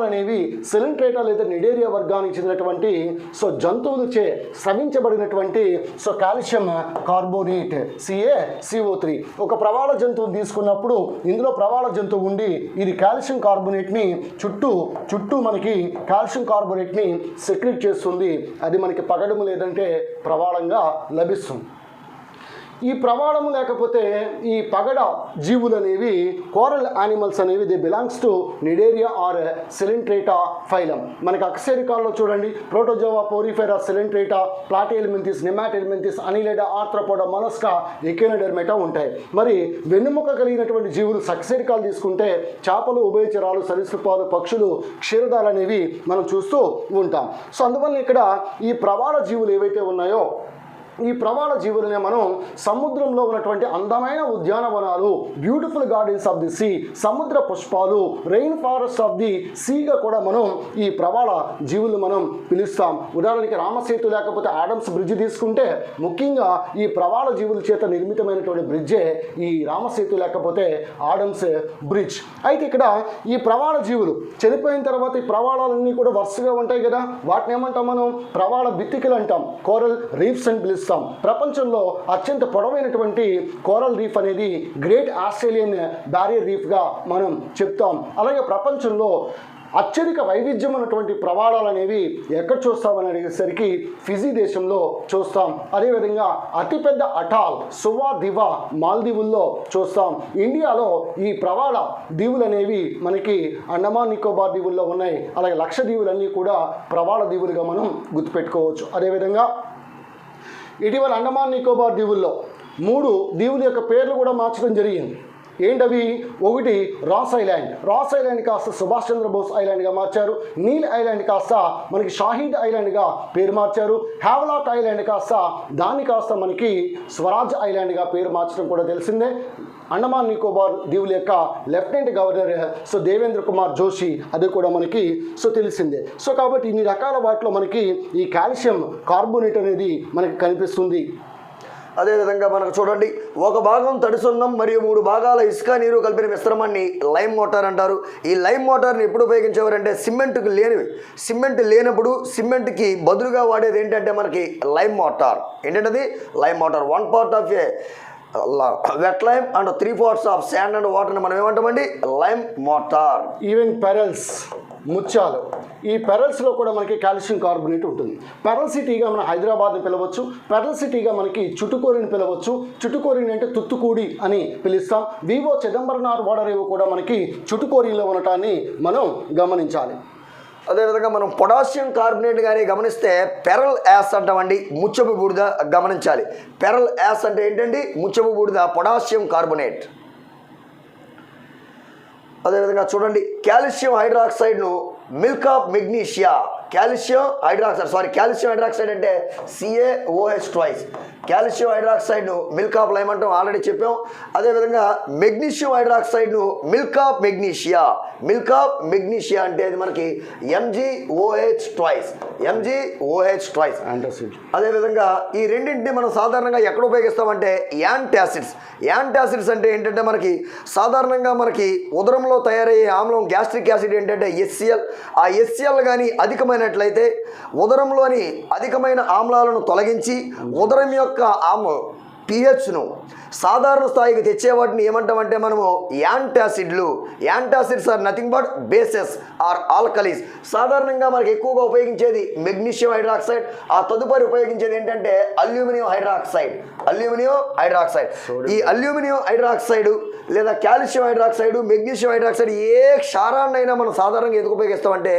అనేవి సెలింట్రేటా లేదా నిడే నిడేరియా వర్గానికి చెందినటువంటి సో జంతువులచే స్రవించబడినటువంటి సో కాల్షియం కార్బోనేట్ CaCO3. ఒక ప్రవాళ జంతువుని తీసుకున్నప్పుడు ఇందులో ప్రవాళ జంతువు ఉండి ఇది కాల్షియం కార్బోనేట్ని చుట్టూ మనకి కాల్షియం కార్బోనేట్ని సెక్రెట్ చేస్తుంది. అది మనకి పగడము లేదంటే ప్రవాళంగా లభిస్తుంది. ఈ ప్రవాళము లేకపోతే ఈ పగడ జీవులు అనేవి కోరల్ యానిమల్స్ అనేవి they belongs to cnidaria or coelenterata phylum. మనకి అకశేరుకాల్లో చూడండి protozoa, porifera, coelenterata, platyhelminthes, nemathelminthes, annelida, arthropoda, mollusca, echinodermata ఉంటాయి. మరి వెన్నెముక కలిగినటువంటి జీవులు సకశేరుకాలు తీసుకుంటే చేపలు, ఉభయచరాలు, సరీసృపాలు, పక్షులు, క్షీరదాలు అనేవి మనం చూస్తూ ఉంటాం. సో అందువల్ల ఇక్కడ ఈ ప్రవాళ జీవులు ఏవైతే ఉన్నాయో ఈ ప్రవాళ జీవులనే మనం సముద్రంలో ఉన్నటువంటి అందమైన ఉద్యానవనాలు, beautiful gardens of the sea, సముద్ర పుష్పాలు, రెయిన్ ఫారెస్ట్ ఆఫ్ ది సీగా కూడా మనం ఈ ప్రవాళ జీవులు మనం పిలుస్తాం. ఉదాహరణకి రామసేతు లేకపోతే ఆడమ్స్ బ్రిడ్జ్ తీసుకుంటే ముఖ్యంగా ఈ ప్రవాళ జీవుల చేత నిర్మితమైనటువంటి బ్రిడ్జే ఈ రామసేతు లేకపోతే ఆడమ్స్ బ్రిడ్జ్. అయితే ఇక్కడ ఈ ప్రవాళ జీవులు చనిపోయిన తర్వాత ఈ ప్రవాళాలన్నీ కూడా వరుసగా ఉంటాయి కదా, వాటిని ఏమంటాం మనం? ప్రవాళ బిత్తికలు అంటాం, కోరల్ రీఫ్స్ అని పిలుస్తాం. ప్రపంచంలో అత్యంత పొడవైనటువంటి కోరల్ రీఫ్ అనేది గ్రేట్ ఆస్ట్రేలియన్ బ్యారియర్ రీఫ్గా మనం చెప్తాం. అలాగే ప్రపంచంలో అత్యధిక వైవిధ్యం ఉన్నటువంటి ప్రవాళాలు అనేవి ఎక్కడ చూస్తామని అడిగేసరికి ఫిజీ దేశంలో చూస్తాం. అదేవిధంగా అతిపెద్ద అటాల్ సువా దివా మాల్దీవుల్లో చూస్తాం. ఇండియాలో ఈ ప్రవాళ దీవులు అనేవి మనకి అండమాన్ నికోబార్ దీవుల్లో ఉన్నాయి. అలాగే లక్షద్వీపులన్నీ కూడా ప్రవాళ దీవులుగా మనం గుర్తుపెట్టుకోవచ్చు. అదేవిధంగా ఇటీవల అండమాన్ నికోబార్ దీవుల్లో 3 దీవుల యొక్క పేర్లు కూడా మార్చడం జరిగింది. ఏంటవి? ఒకటి రాస్ ఐలాండ్. రాస్ ఐలాండ్ కాస్త సుభాష్ చంద్రబోస్ ఐలాండ్గా మార్చారు. నీల్ ఐలాండ్ కాస్త మనకి షాహీద్ ఐలాండ్గా పేరు మార్చారు. హ్యావ్లాక్ ఐలాండ్ కాస్త మనకి స్వరాజ్ ఐలాండ్గా పేరు మార్చడం కూడా తెలిసిందే. అండమాన్ నికోబార్ దీవుల యొక్క lieutenant governor so Devendra Kumar Joshi, అది కూడా మనకి సో తెలిసిందే. సో కాబట్టి ఇన్ని రకాల వాటిలో మనకి ఈ కాల్షియం కార్బోనేట్ అనేది మనకి కనిపిస్తుంది. అదేవిధంగా మనకు చూడండి, ఒక భాగం తడిసున్నం మరియు 3 భాగాల ఇసుక నీరు కలిపిన మిశ్రమాన్ని లైమ్ మోటార్ అంటారు. ఈ లైమ్ మోటార్ని ఎప్పుడు ఉపయోగించేవారంటే సిమెంట్ లేనప్పుడు సిమెంట్కి బదులుగా వాడేది ఏంటంటే మనకి లైమ్ మోటార్. ఏంటంటే lime mortar 1 part of a wet lime and 3 parts of sand and వాటర్ని మనం ఏమంటామండి? Lime mortar. ఈవెన్ పెరల్స్, ముత్యాలు, ఈ పెరల్స్లో కూడా మనకి కాల్షియం కార్బోనేట్ ఉంటుంది. పెరల్ సిటీగా మనం హైదరాబాద్ని పిలవచ్చు, పెరల్ సిటీగా మనకి చుట్టుకోరిని పిలవచ్చు. చుట్టుకోరిని అంటే తుత్తుకూడి అని పిలుస్తాం. వివో చిదంబరనార్ ఓడరేవు కూడా మనకి చుట్టుకోరిలో ఉండటాన్ని మనం గమనించాలి. అదేవిధంగా మనం పొటాషియం కార్బోనేట్ కానీ గమనిస్తే పెరల్ యాస్ అంటామండి, ముచ్చపు బూడిద. గమనించాలి, పెరల్ యాస్ అంటే ఏంటండి? ముచ్చపు బూడిద, పొటాషియం కార్బోనేట్. అదేవిధంగా చూడండి, కాల్షియం హైడ్రాక్సైడ్ను milk of magnesia. Calcium hydroxide అంటే CaOH ట్వైస్. కాల్షియం హైడ్రాక్సైడ్ను మిల్క్ ఆఫ్ లైమ్ అంటాం, ఆల్రెడీ చెప్పాం. అదేవిధంగా మెగ్నీషియం హైడ్రాక్సైడ్ను మిల్క్ ఆఫ్ మెగ్నీషియా అంటే అది మనకి MgOH ట్వైస్. అదేవిధంగా ఈ రెండింటిని మనం సాధారణంగా ఎక్కడ ఉపయోగిస్తామంటే యాంటాసిడ్స్ అంటే ఏంటంటే మనకి సాధారణంగా మనకి ఉదరంలో తయారయ్యే ఆమ్లం గ్యాస్ట్రిక్ యాసిడ్ ఏంటంటే HCl. ఆ HCl కానీ అధికమైనట్లయితే ఉదరంలోని అధికమైన ఆమ్లాలను తొలగించి ఉదరం యొక్క pHను సాధారణ స్థాయికి తెచ్చే వాటిని ఏమంటామంటే మనము antacids are nothing but bases or alkalis. సాధారణంగా మనకి ఎక్కువగా ఉపయోగించేది మెగ్నీషియం హైడ్రాక్సైడ్. ఆ తదుపరి ఉపయోగించేది ఏంటంటే అల్యూమినియం హైడ్రాక్సైడ్. ఈ అల్యూమినియం హైడ్రాక్సైడ్ లేదా కాల్షియం హైడ్రాక్సైడ్, మెగ్నీషియం హైడ్రాక్సైడ్ ఏ క్షారాన్నైనా మనం సాధారణంగా ఎందుకు ఉపయోగిస్తామంటే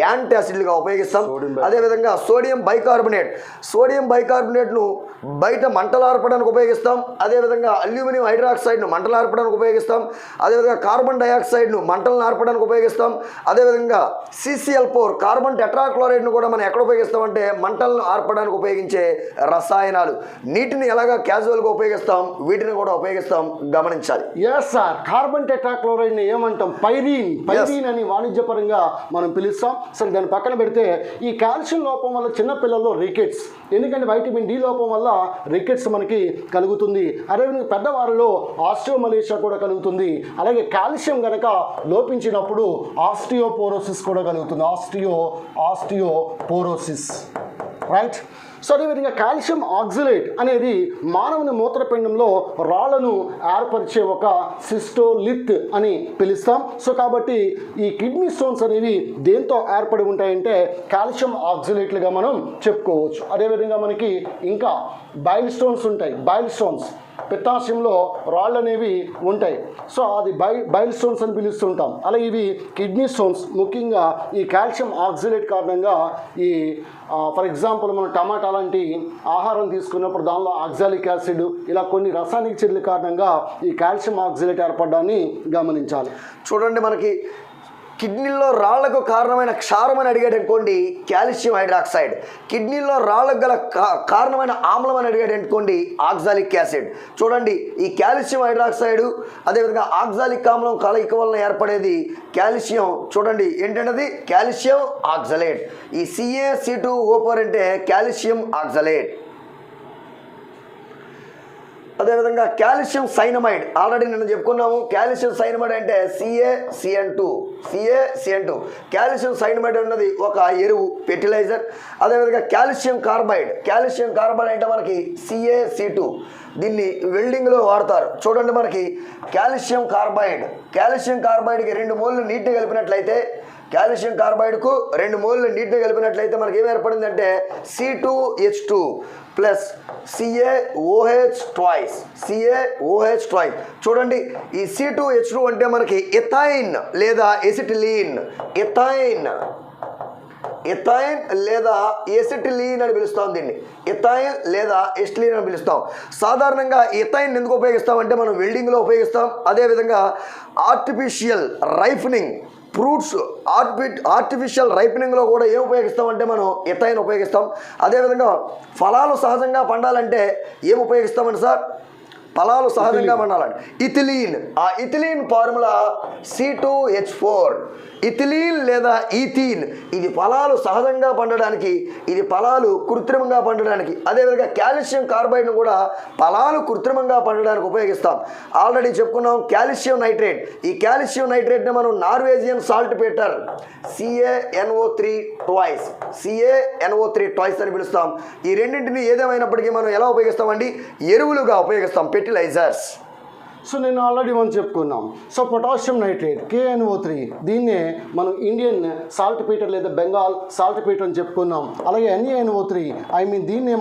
యాంటాసిడ్లుగా ఉపయోగిస్తాం. అదేవిధంగా సోడియం బైకార్బోనేట్ను బయట మంటలార్పడానికి ఉపయోగిస్తాం. అదేవిధంగా అల్యూమినియం హైడ్రాక్సైడ్ను మంటలార్పడానికి ఉపయోగిస్తాం. అదేవిధంగా కార్బన్ డైఆక్సైడ్ను మంటలను ఆర్పడానికి ఉపయోగిస్తాం. అదేవిధంగా CCl4 కార్బన్ టెట్రాక్లోరైడ్ను కూడా మనం ఎక్కడ ఉపయోగిస్తామంటే మంటలను ఆర్పడానికి ఉపయోగించే రసాయనాలు. నీటిని ఎలాగా క్యాజువల్గా ఉపయోగిస్తాం, వీటిని కూడా ఉపయోగిస్తాం. గమనించాలి. ఎస్ సార్, కార్బన్ టెట్రాక్లోరైడ్ని ఏమంటాం, పైరీన్ అని వాణిజ్యపరంగా మనం పిలుస్తాం. సరే, దాన్ని పక్కన పెడితే ఈ కాల్షియం లోపం వల్ల చిన్నపిల్లల్లో రికెట్స్, ఎందుకంటే వైటమిన్ డి లోపం వల్ల రికెట్స్ మనకి కలుగుతుంది. అదేవిధంగా పెద్దవారిలో ఆస్టియోమలేషియా కూడా కలుగుతుంది. అలాగే కాల్షియం కనుక లోపించినప్పుడు ఆస్టియోపోరోసిస్ కూడా కలుగుతుంది. Osteoporosis, right. సో అదేవిధంగా కాల్షియం ఆక్సిలేట్ అనేది మానవుని మూత్రపిండంలో రాళ్లను ఏర్పరిచే ఒక సిస్టోలిత్ అని పిలుస్తాం. సో కాబట్టి ఈ కిడ్నీ స్టోన్స్ అనేవి దేంతో ఏర్పడి ఉంటాయంటే కాల్షియం ఆక్సిలేట్లుగా మనం చెప్పుకోవచ్చు. అదేవిధంగా మనకి ఇంకా బైల్ స్టోన్స్ ఉంటాయి. బైల్ స్టోన్స్, పిత్తాశయంలో రాళ్ళు అనేవి ఉంటాయి. సో అది బైల్ స్టోన్స్ అని పిలుస్తుంటాం. అలాగే ఇవి కిడ్నీ స్టోన్స్ ముఖ్యంగా ఈ కాల్షియం ఆక్సిలేట్ కారణంగా ఈ ఫర్ ఎగ్జాంపుల్ మనం టమాటా లాంటి ఆహారం తీసుకున్నప్పుడు దానిలో ఆక్సాలిక్ యాసిడ్ ఇలా కొన్ని రసాయనిక చర్యల కారణంగా ఈ కాల్షియం ఆక్సిలేట్ ఏర్పడడాన్ని గమనించాలి. చూడండి, మనకి కిడ్నీలో రాళ్లకు కారణమైన క్షారం అని అడిగాడు అనుకోండి, కాల్షియం హైడ్రాక్సైడ్. కిడ్నీలో రాళ్లకు గల కారణమైన ఆమ్లం అని అడిగాడు అనుకోండి, ఆక్సాలిక్ యాసిడ్. చూడండి, ఈ కాల్షియం హైడ్రాక్సైడ్ అదేవిధంగా ఆక్సాలిక్ ఆమ్లం కలయిక వలన ఏర్పడేది కాల్షియం. చూడండి ఏంటంటే కాల్షియం ఆక్సలేట్. ఈ CaC2O4 అంటే కాల్షియం ఆక్సలేట్. అదేవిధంగా కాల్షియం సైనమైడ్, ఆల్రెడీ నిన్న చెప్పుకున్నాము. కాల్షియం సైనమైడ్ అంటే CaCN2. కాల్షియం సైనమైడ్ అన్నది ఒక ఎరువు, ఫెర్టిలైజర్. అదేవిధంగా కాల్షియం కార్బైడ్ అంటే మనకి CaC2. దీన్ని వెల్డింగ్లో వాడతారు. చూడండి, మనకి కాల్షియం కార్బైడ్కి 2 మోల్లు నీటిని కలిపినట్లయితే, కాల్షియం కార్బైడ్కు 2 మోల్లు నీటిని కలిపినట్లయితే మనకి ఏం ఏర్పడిందంటే C2H2 ప్లస్ CaOH ట్వైస్. చూడండి, ఈ C2H2 అంటే మనకి ఎథైన్ లేదా ఎసిటిలీన్. ఎథైన్ లేదా ఎసిటిలీన్ అని పిలుస్తాం. దీన్ని ఎథైన్ లేదా ఎసిటిలీన్ అని పిలుస్తాం. సాధారణంగా ఎథైన్ ఎందుకు ఉపయోగిస్తామంటే మనం వెల్డింగ్లో ఉపయోగిస్తాం. అదేవిధంగా ఆర్టిఫిషియల్ రైపనింగ్ ఫ్రూట్స్, ఆర్టిఫిషియల్ రైపనింగ్లో కూడా ఏం ఉపయోగిస్తామంటే మనం ఎథైన్ ఉపయోగిస్తాం. అదేవిధంగా ఫలాలు సహజంగా పండాలంటే ఏం ఉపయోగిస్తామండి సార్? ఫలాలు సహజంగా పండాలంటే ఇథిలీన్. ఆ ఇథిలీన్ ఫార్ములా C2H4. ఇథిలీన్ లేదా ఈథీన్, ఇది ఫలాలు సహజంగా పండడానికి, ఇది ఫలాలు కృత్రిమంగా పండడానికి. అదేవిధంగా కాల్షియం కార్బైడ్ను కూడా ఫలాలు కృత్రిమంగా పండడానికి ఉపయోగిస్తాం. ఆల్రెడీ చెప్పుకున్నాం కాల్షియం నైట్రేట్. ఈ కాల్షియం నైట్రేట్ని మనం Norwegian salt Peter CaNO3 twice అని పిలుస్తాం. ఈ రెండింటిని ఏదేమైనప్పటికీ మనం ఎలా ఉపయోగిస్తామండి? ఎరువులుగా ఉపయోగిస్తాం, ఫెర్టిలైజర్స్. సో నేను ఆల్రెడీ మనం చెప్పుకున్నాం. సో పొటాషియం నైట్రేట్ KNO3, దీన్నే మనం ఇండియన్ సాల్ట్ పీటర్ లేదా బెంగాల్ సాల్ట్ పీటర్ అని చెప్పుకున్నాం. అలాగే NaNO3 దీన్నే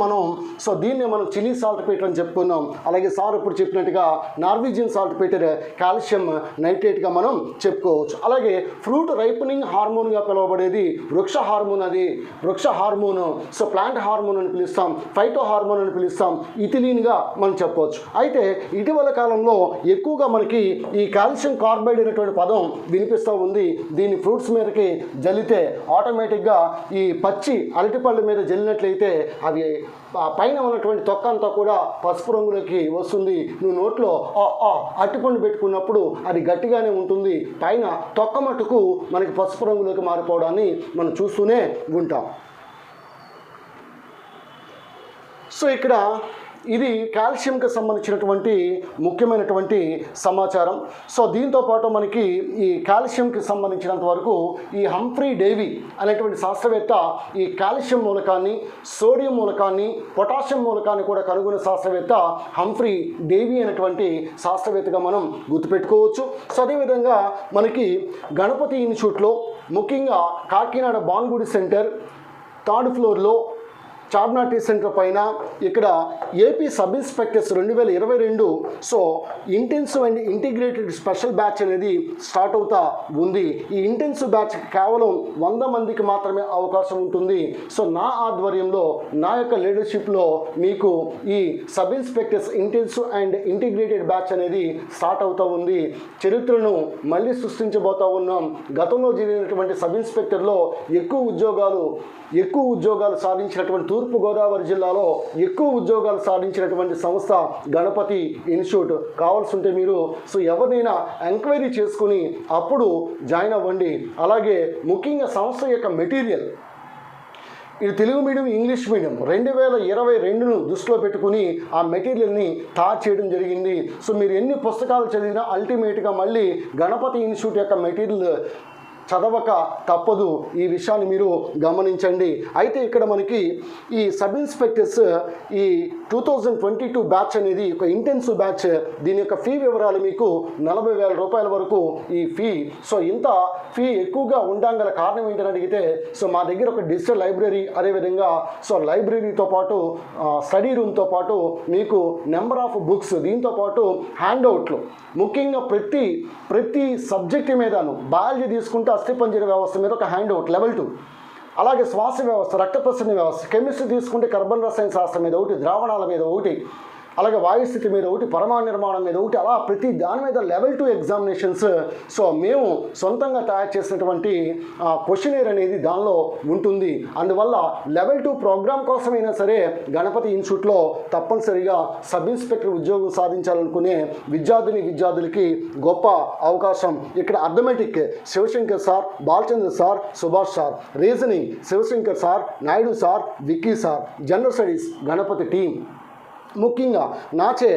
మనం చిలీ సాల్ట్ పీటర్ అని చెప్పుకున్నాం. అలాగే సార్ ఇప్పుడు చెప్పినట్టుగా నార్వీజియన్ సాల్ట్ పీటర్ కాల్షియం నైట్రేట్గా మనం చెప్పుకోవచ్చు. అలాగే ఫ్రూట్ రైపనింగ్ హార్మోన్గా పిలువబడేది వృక్ష హార్మోన్. సో ప్లాంట్ హార్మోన్ అని పిలుస్తాం, ఫైటో హార్మోన్ అని పిలుస్తాం, ఇథిలీన్గా మనం చెప్పవచ్చు. అయితే ఇటీవల కాలంలో ఎక్కువగా మనకి ఈ కాల్షియం కార్బైడ్ అనేటువంటి పదం వినిపిస్తూ ఉంది. దీన్ని ఫ్రూట్స్ మీదకి జల్లితే ఆటోమేటిక్గా ఈ పచ్చి అరటిపళ్ళ మీద జల్లినట్లయితే అవి పైన ఉన్నటువంటి తొక్క అంతా కూడా పసుపు రంగులోకి వస్తుంది. నువ్వు నోట్లో అరటిపండు పెట్టుకున్నప్పుడు అది గట్టిగానే ఉంటుంది, పైన తొక్క మట్టుకు మనకి పసుపు రంగులోకి మారిపోవడాన్ని మనం చూస్తూనే ఉంటాం. సో ఇక్కడ ఇది కాల్షియంకి సంబంధించినటువంటి ముఖ్యమైనటువంటి సమాచారం. సో దీంతోపాటు మనకి ఈ కాల్షియంకి సంబంధించినంత వరకు ఈ హంఫ్రీ డేవి అనేటువంటి శాస్త్రవేత్త ఈ కాల్షియం మూలకాన్ని, సోడియం మూలకాన్ని, పొటాషియం మూలకాన్ని కూడా కనుగొన్న శాస్త్రవేత్త హంఫ్రీ డేవి అనేటువంటి శాస్త్రవేత్తగా మనం గుర్తుపెట్టుకోవచ్చు. సో అదేవిధంగా మనకి గణపతి ఇన్స్టిట్యూట్లో ముఖ్యంగా కాకినాడ బాన్గుడి సెంటర్ 3rd ఫ్లోర్లో చార్నాటీ సెంటర్ పైన ఇక్కడ AP sub inspectors 2022 so intensive and integrated special batch అనేది స్టార్ట్ అవుతా ఉంది. ఈ ఇంటెన్సివ్ బ్యాచ్ కేవలం 100 మందికి మాత్రమే అవకాశం ఉంటుంది. సో నా ఆధ్వర్యంలో, నా యొక్క లీడర్షిప్లో మీకు ఈ sub inspectors intensive and integrated batch అనేది స్టార్ట్ అవుతూ ఉంది. చరిత్రను మళ్ళీ సృష్టించబోతూ ఉన్నాం. గతంలో జరిగినటువంటి సబ్ ఇన్స్పెక్టర్లో ఎక్కువ ఉద్యోగాలు సాధించినటువంటి తూర్పుగోదావరి జిల్లాలో ఎక్కువ ఉద్యోగాలు సాధించినటువంటి సంస్థ గణపతి ఇన్స్టిట్యూట్. కావాల్సి ఉంటే మీరు ఎవరినైనా ఎంక్వైరీ చేసుకుని అప్పుడు జాయిన్ అవ్వండి. అలాగే ముఖ్యంగా సంస్థ యొక్క మెటీరియల్, ఇది తెలుగు మీడియం, ఇంగ్లీష్ మీడియం 2022ను దృష్టిలో పెట్టుకుని ఆ మెటీరియల్ని తయారు చేయడం జరిగింది. మీరు ఎన్ని పుస్తకాలు చదివినా అల్టిమేట్గా మళ్ళీ గణపతి ఇన్స్టిట్యూట్ యొక్క మెటీరియల్ చదవక తప్పదు. ఈ విషయాన్ని మీరు గమనించండి. అయితే ఇక్కడ మనకి ఈ సబ్ ఇన్స్పెక్టర్స్ ఈ 2022 బ్యాచ్ అనేది ఒక ఇంటెన్సివ్ బ్యాచ్. దీని యొక్క ఫీ వివరాలు మీకు 40,000 రూపాయల వరకు ఈ ఫీ. ఇంత ఫీ ఎక్కువగా ఉండగల కారణం ఏంటని అడిగితే మా దగ్గర ఒక డిజిటల్ లైబ్రరీ, అదేవిధంగా లైబ్రరీతో పాటు స్టడీ రూమ్తో పాటు మీకు నెంబర్ ఆఫ్ బుక్స్, దీంతో పాటు హ్యాండ్అవుట్లు, ముఖ్యంగా ప్రతి సబ్జెక్ట్ మీదను బయాలజీ తీసుకుంటే అస్థిపంజర వ్యవస్థ మీద ఒక హ్యాండ్అవుట్ లెవెల్ 2, అలాగే శ్వాస వ్యవస్థ, రక్త ప్రసరణ వ్యవస్థ, కెమిస్ట్రీ తీసుకుంటే కార్బన్ రసాయన శాస్త్రం మీద ఒకటి, ద్రావణాల మీద ఒకటి, అలాగే వాయుస్థితి మీద ఒకటి, పరమాణు నిర్మాణం మీద ఒకటి, అలా ప్రతి దాని మీద లెవెల్ 2 ఎగ్జామినేషన్స్. మేము సొంతంగా తయారు చేసినటువంటి క్వశ్చనేర్ అనేది దానిలో ఉంటుంది. అందువల్ల లెవెల్ 2 ప్రోగ్రామ్ కోసమైనా సరే గణపతి ఇన్స్టిట్యూట్లో తప్పనిసరిగా సబ్ ఇన్స్పెక్టర్ ఉద్యోగం సాధించాలనుకునే విద్యార్థులకి గొప్ప అవకాశం. ఇక్కడ arithmetic Sivasankar sir, Balachandra sir, Subhash sir, reasoning Sivasankar sir, Naidu sir, Vicky sir, general studies Ganapathi team. ముఖ్యంగా నాచే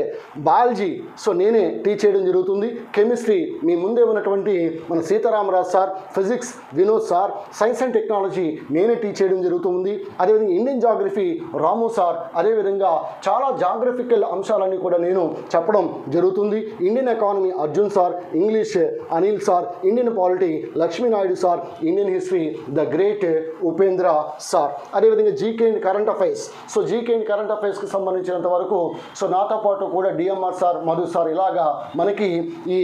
బయాలజీ నేనే టీచ్ చేయడం జరుగుతుంది. కెమిస్ట్రీ మీ ముందే ఉన్నటువంటి మన Sitaramaraju sir, physics Vinod sir, science and technology నేనే టీచ్ చేయడం జరుగుతుంది. అదేవిధంగా ఇండియన్ జాగ్రఫీ రాము సార్, అదేవిధంగా చాలా జాగ్రఫికల్ అంశాలన్నీ కూడా నేను చెప్పడం జరుగుతుంది. Indian economy Arjun sir, English Anil sir, Indian polity Lakshmi Naidu sir, Indian history the great Upendra sir, అదేవిధంగా GK and current affairs. GK and current అఫైర్స్కి సంబంధించినంత వరకు నాతో పాటు కూడా డిఎంఆర్ సార్, మధు సార్, ఇలాగా మనకి ఈ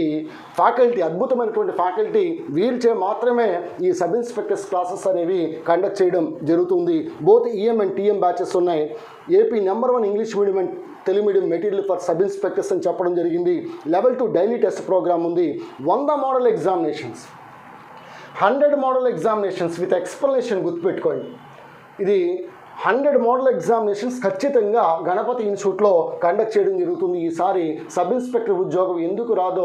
ఫ్యాకల్టీ, అద్భుతమైనటువంటి ఫ్యాకల్టీ, వీరిచే మాత్రమే ఈ సబ్ ఇన్స్పెక్టర్స్ క్లాసెస్ అనేవి కండక్ట్ చేయడం జరుగుతుంది. Both EM and TM batches ఉన్నాయి. AP number 1 English medium and Telugu medium material for sub inspectors అని చెప్పడం జరిగింది. లెవెల్ 2 డైలీ టెస్ట్ ప్రోగ్రామ్ ఉంది. 100 model examinations, 100 model examinations with explanation. గుర్తుపెట్టుకోండి, ఇది 100 మోడల్ ఎగ్జామినేషన్స్ ఖచ్చితంగా గణపతి ఇన్స్టిట్యూట్లో కండక్ట్ చేయడం జరుగుతుంది. ఈసారి సబ్ ఇన్స్పెక్టర్ ఉద్యోగం ఎందుకు రాదో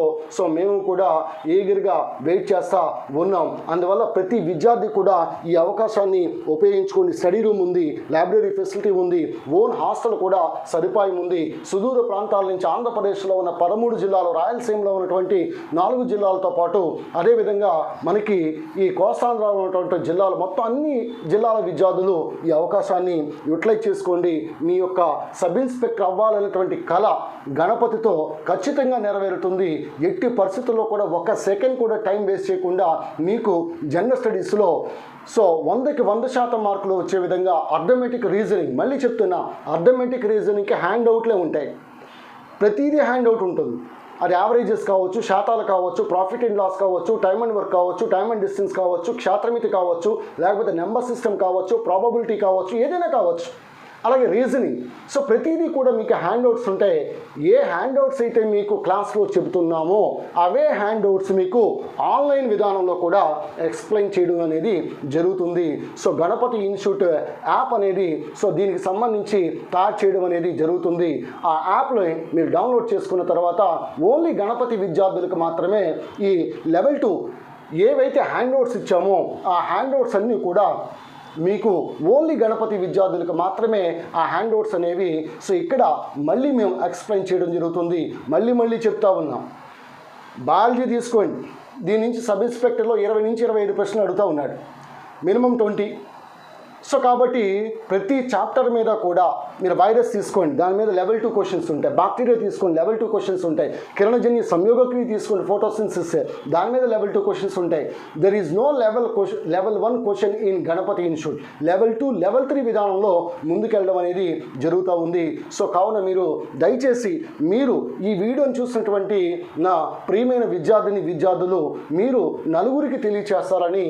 మేము కూడా ఈగర్గా వెయిట్ చేస్తూ ఉన్నాం. అందువల్ల ప్రతి విద్యార్థి కూడా ఈ అవకాశాన్ని ఉపయోగించుకోండి. స్టడీ రూమ్ ఉంది, లైబ్రరీ ఫెసిలిటీ ఉంది, ఓన్ హాస్టల్ కూడా సదుపాయం ఉంది. సుదూర ప్రాంతాల నుంచి ఆంధ్రప్రదేశ్లో ఉన్న 13 జిల్లాలు, రాయలసీమలో ఉన్నటువంటి 4 జిల్లాలతో పాటు అదేవిధంగా మనకి ఈ కోస్తాంధ్రలో ఉన్నటువంటి జిల్లాలు, మొత్తం అన్ని జిల్లాల విద్యార్థులు ఈ అవకాశాన్ని యూటిలైజ్ చేసుకోండి. మీ యొక్క సబ్ ఇన్స్పెక్టర్ అవ్వాలనేటువంటి కళ గణపతితో ఖచ్చితంగా నెరవేరుతుంది. ఎట్టి పరిస్థితుల్లో కూడా 1 సెకండ్ కూడా టైం వేస్ట్ చేయకుండా మీకు జనరల్ స్టడీస్లో 100కి 100% మార్కులు వచ్చే విధంగా అర్థమెటిక్ రీజనింగ్, మళ్ళీ చెప్తున్నా, అర్థమెటిక్ రీజనింగ్కి హ్యాండ్అవుట్లే ఉంటాయి. ప్రతిదీ హ్యాండ్అవుట్ ఉంటుంది. అది యావరేజెస్ కావచ్చు, శాతాలు కావచ్చు, ప్రాఫిట్ అండ్ లాస్ కావచ్చు, టైమ్ అండ్ వర్క్ కావచ్చు, టైమ్ అండ్ డిస్టెన్స్ కావచ్చు, క్షేత్రమితి కావచ్చు, లేకపోతే నెంబర్ సిస్టమ్ కావచ్చు, ప్రాబబిలిటీ కావచ్చు, ఏదైనా కావచ్చు. అలాగే రీజనింగ్. ప్రతిదీ కూడా మీకు హ్యాండ్అవుట్స్ ఉంటాయి. ఏ హ్యాండ్అవుట్స్ అయితే మీకు క్లాస్లో చెబుతున్నామో అవే హ్యాండ్అవుట్స్ మీకు ఆన్లైన్ విధానంలో కూడా ఎక్స్ప్లెయిన్ చేయడం అనేది జరుగుతుంది. గణపతి ఇన్స్టిట్యూట్ యాప్ అనేది దీనికి సంబంధించి తయారు చేయడం అనేది జరుగుతుంది. ఆ యాప్లో మీరు డౌన్లోడ్ చేసుకున్న తర్వాత ఓన్లీ గణపతి విద్యార్థులకు మాత్రమే ఈ లెవెల్ 2 ఏవైతే హ్యాండ్అవుట్స్ ఇచ్చామో ఆ హ్యాండ్అవుట్స్ అన్నీ కూడా మీకు ఓన్లీ గణపతి విద్యార్థులకు మాత్రమే ఆ హ్యాండ్అవుట్స్ అనేవి ఇక్కడ మళ్ళీ మేము ఎక్స్ప్లెయిన్ చేయడం జరుగుతుంది. మళ్ళీ చెప్తా ఉన్నాం. బయాలజీ తీసుకోండి, దీని నుంచి సబ్ ఇన్స్పెక్టర్లో 20 నుంచి 25 ప్రశ్నలు అడుగుతూ ఉన్నాడు, మినిమం 20. కాబట్టి ప్రతి చాప్టర్ మీద కూడా మీరు వైరస్ తీసుకోండి, దాని మీద లెవెల్ 2 క్వశ్చన్స్ ఉంటాయి. బ్యాక్టీరియా తీసుకోండి, లెవెల్ 2 క్వశ్చన్స్ ఉంటాయి. కిరణజన్య సంయోగక్రియ తీసుకోండి, ఫోటోసిన్సిస్, దాని మీద లెవెల్ 2 క్వశ్చన్స్ ఉంటాయి. There is no level 1 question in Ganapathi institute. Level 2, level 3 విధానంలో ముందుకెళ్ళడం అనేది జరుగుతూ ఉంది. కావున మీరు దయచేసి మీరు ఈ వీడియోని చూసినటువంటి నా ప్రియమైన విద్యార్థులు మీరు నలుగురికి తెలియచేస్తారని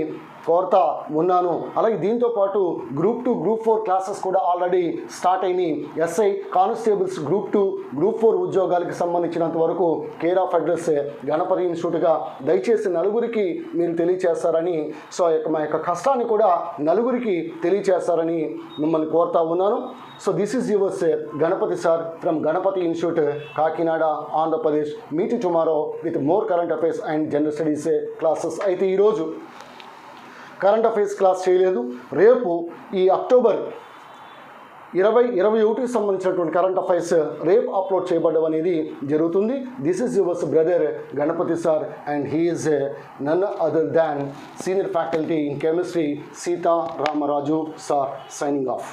కోరుతా ఉన్నాను. అలాగే దీంతో పాటు గ్రూప్ 2, గ్రూప్ 4 క్లాసెస్ కూడా ఆల్రెడీ స్టార్ట్ ఉంటాయని ఎస్ఐ కానిస్టేబుల్స్ గ్రూప్ 2 గ్రూప్ 4 ఉద్యోగాలకు సంబంధించినంత వరకు కేర్ ఆఫ్ అడ్రస్ గణపతి ఇన్స్టిట్యూట్గా దయచేసి నలుగురికి మీరు తెలియచేస్తారని, సో మా యొక్క కష్టాన్ని కూడా నలుగురికి తెలియచేస్తారని మిమ్మల్ని కోరుతా ఉన్నాను. So this is yours Ganapathi sir from Ganapathi institute, Kakinada, Andhra Pradesh. Meet tomorrow with more current affairs and general studies classes. అయితే ఈరోజు కరెంట్ అఫైర్స్ క్లాస్ చేయలేదు. రేపు ఈ అక్టోబర్ 2021కి సంబంధించినటువంటి కరెంట్ అఫైర్స్ రేపు అప్లోడ్ చేయబడడం అనేది జరుగుతుంది. This is yours brother Ganapathi sir and he is none other than senior faculty in chemistry Sita Ramaraju sir, signing of.